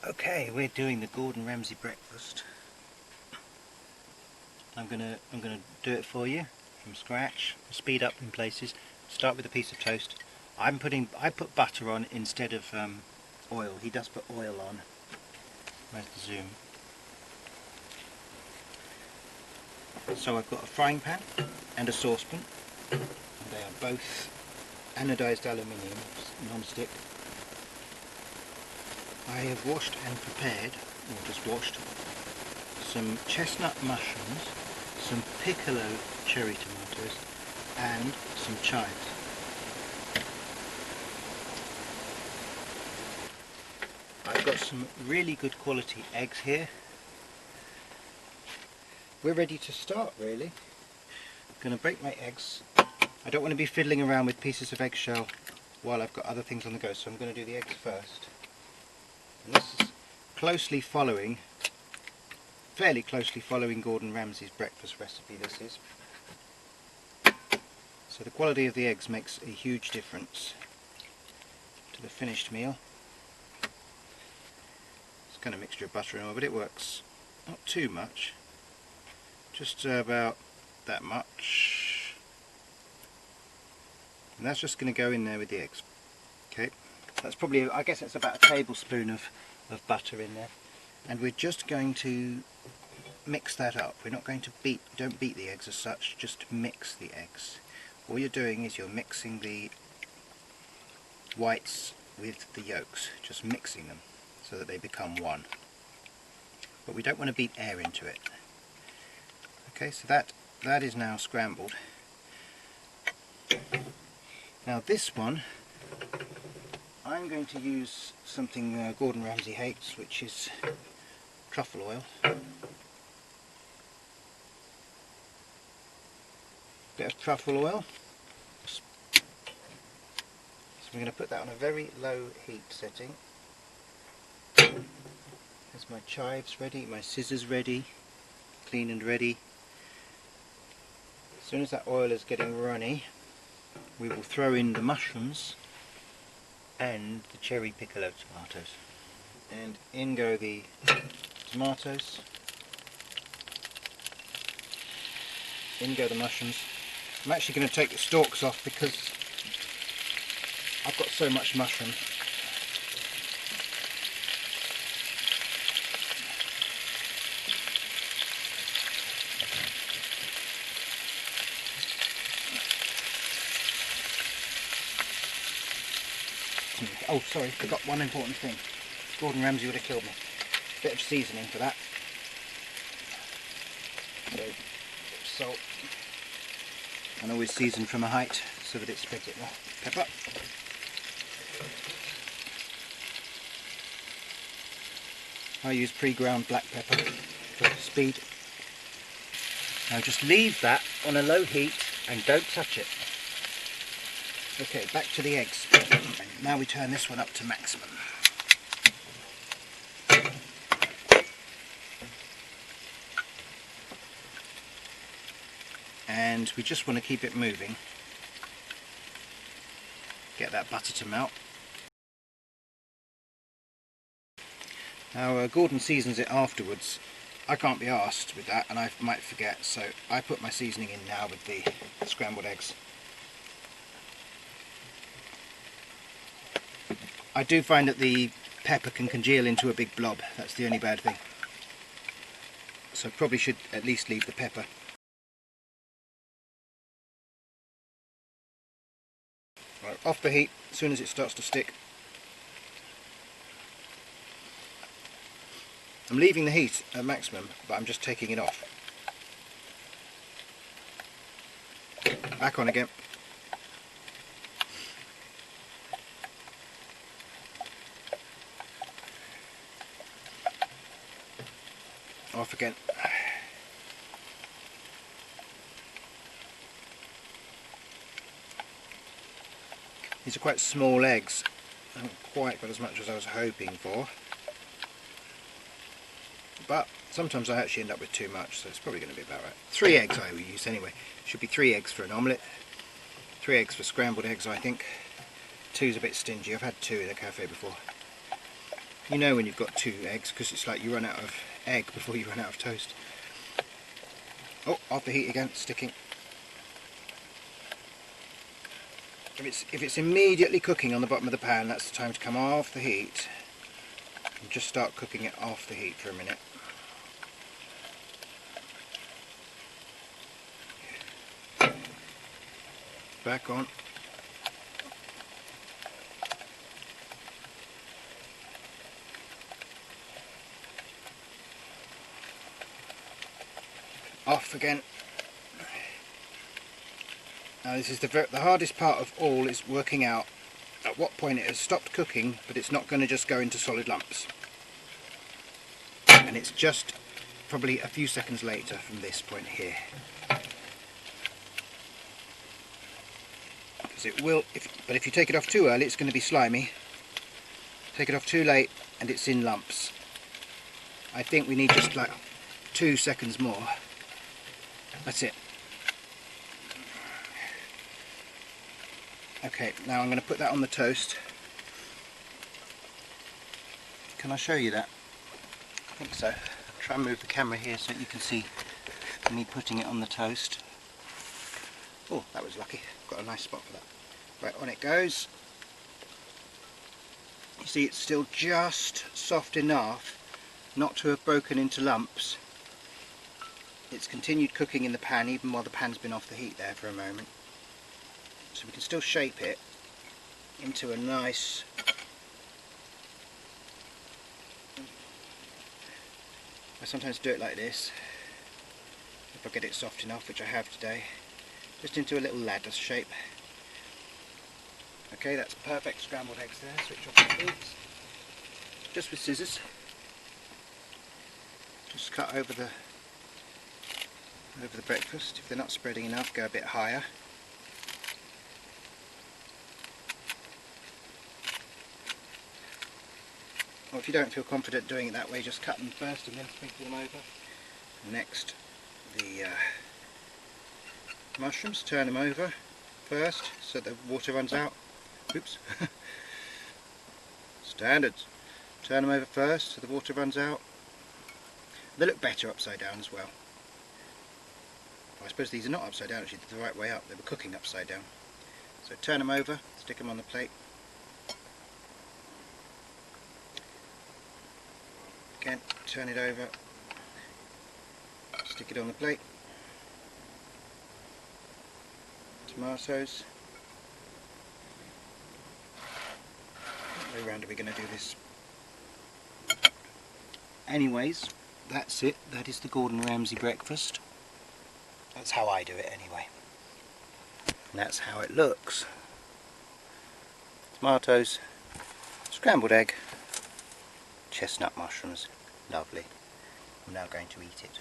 Okay, we're doing the Gordon Ramsay breakfast. I'm gonna do it for you from scratch. Speed up in places. Start with a piece of toast. I put butter on instead of oil. He does put oil on. Where's the zoom? So I've got a frying pan and a saucepan. They are both anodised aluminium, non-stick. I have washed and prepared, or just washed, some chestnut mushrooms, some Piccolo cherry tomatoes, and some chives. I've got some really good quality eggs here. We're ready to start, really. I'm going to break my eggs. I don't want to be fiddling around with pieces of eggshell while I've got other things on the go, so I'm going to do the eggs first. And this is fairly closely following Gordon Ramsay's breakfast recipe, this is. So the quality of the eggs makes a huge difference to the finished meal. It's kind of a mixture of butter and oil, but it works. Not too much, just about that much. And that's just going to go in there with the eggs. Okay, that's probably, I guess it's about a tablespoon of butter in there. And we're just going to mix that up. We're not going to don't beat the eggs as such, just mix the eggs. All you're doing is you're mixing the whites with the yolks, just mixing them so that they become one. But we don't want to beat air into it. Okay, so that is now scrambled. Now this one, I'm going to use something Gordon Ramsay hates, which is truffle oil. Bit of truffle oil. So we're going to put that on a very low heat setting. There's my chives ready, my scissors ready, clean and ready. As soon as that oil is getting runny, we will throw in the mushrooms and the cherry piccolo tomatoes. And in go the tomatoes, in go the mushrooms. I'm actually going to take the stalks off because I've got so much mushroom. Oh, sorry, forgot one important thing. Gordon Ramsay would have killed me. Bit of seasoning for that. So, bit of salt. And always season from a height so that it spreads it well. Pepper. I use pre-ground black pepper for speed. Now just leave that on a low heat and don't touch it. Okay, back to the eggs. Now we turn this one up to maximum. And we just want to keep it moving. Get that butter to melt. Now Gordon seasons it afterwards. I can't be arsed with that and I might forget, so I put my seasoning in now with the scrambled eggs. I do find that the pepper can congeal into a big blob. That's the only bad thing. So probably should at least leave the pepper. Right, off the heat as soon as it starts to stick. I'm leaving the heat at maximum, but I'm just taking it off. Back on again. Off again. These are quite small eggs. I haven't quite got as much as I was hoping for. But sometimes I actually end up with too much, so it's probably going to be about right. 3 eggs I will use anyway. Should be 3 eggs for an omelette. 3 eggs for scrambled eggs, I think. 2's a bit stingy. I've had 2 in a cafe before. You know when you've got 2 eggs, because it's like you run out of egg before you run out of toast. Oh, off the heat again, sticking. If it's immediately cooking on the bottom of the pan, that's the time to come off the heat and just start cooking it off the heat for a minute. Back on. Off again. Now this is the hardest part of all, is working out at what point it has stopped cooking, but it's not going to just go into solid lumps. And it's just probably a few seconds later from this point here. Because it will, but if you take it off too early, it's going to be slimy. Take it off too late and it's in lumps. I think we need just like 2 seconds more. That's it. Okay, now I'm going to put that on the toast. Can I show you that? I think so. I'll try and move the camera here so you can see me putting it on the toast. Oh, that was lucky. Got a nice spot for that. Right, on it goes. You see it's still just soft enough not to have broken into lumps. It's continued cooking in the pan even while the pan's been off the heat there for a moment. So we can still shape it into a nice I sometimes do it like this, if I get it soft enough, which I have today, just into a little ladder shape. Okay, that's perfect scrambled eggs there. Switch off the heat. Just with scissors. Just cut over the breakfast. If they're not spreading enough, go a bit higher. Or if you don't feel confident doing it that way, just cut them first and then sprinkle them over. Next, the mushrooms, turn them over first so the water runs out. Oops. Standards. Turn them over first so the water runs out. They look better upside down as well. I suppose these are not upside down, actually, they're the right way up. They were cooking upside down. So turn them over, stick them on the plate. Again, turn it over, stick it on the plate. Tomatoes. What way round are we going to do this? Anyways, that's it. That is the Gordon Ramsay breakfast. That's how I do it anyway. And that's how it looks. Tomatoes, scrambled egg, chestnut mushrooms. Lovely. I'm now going to eat it.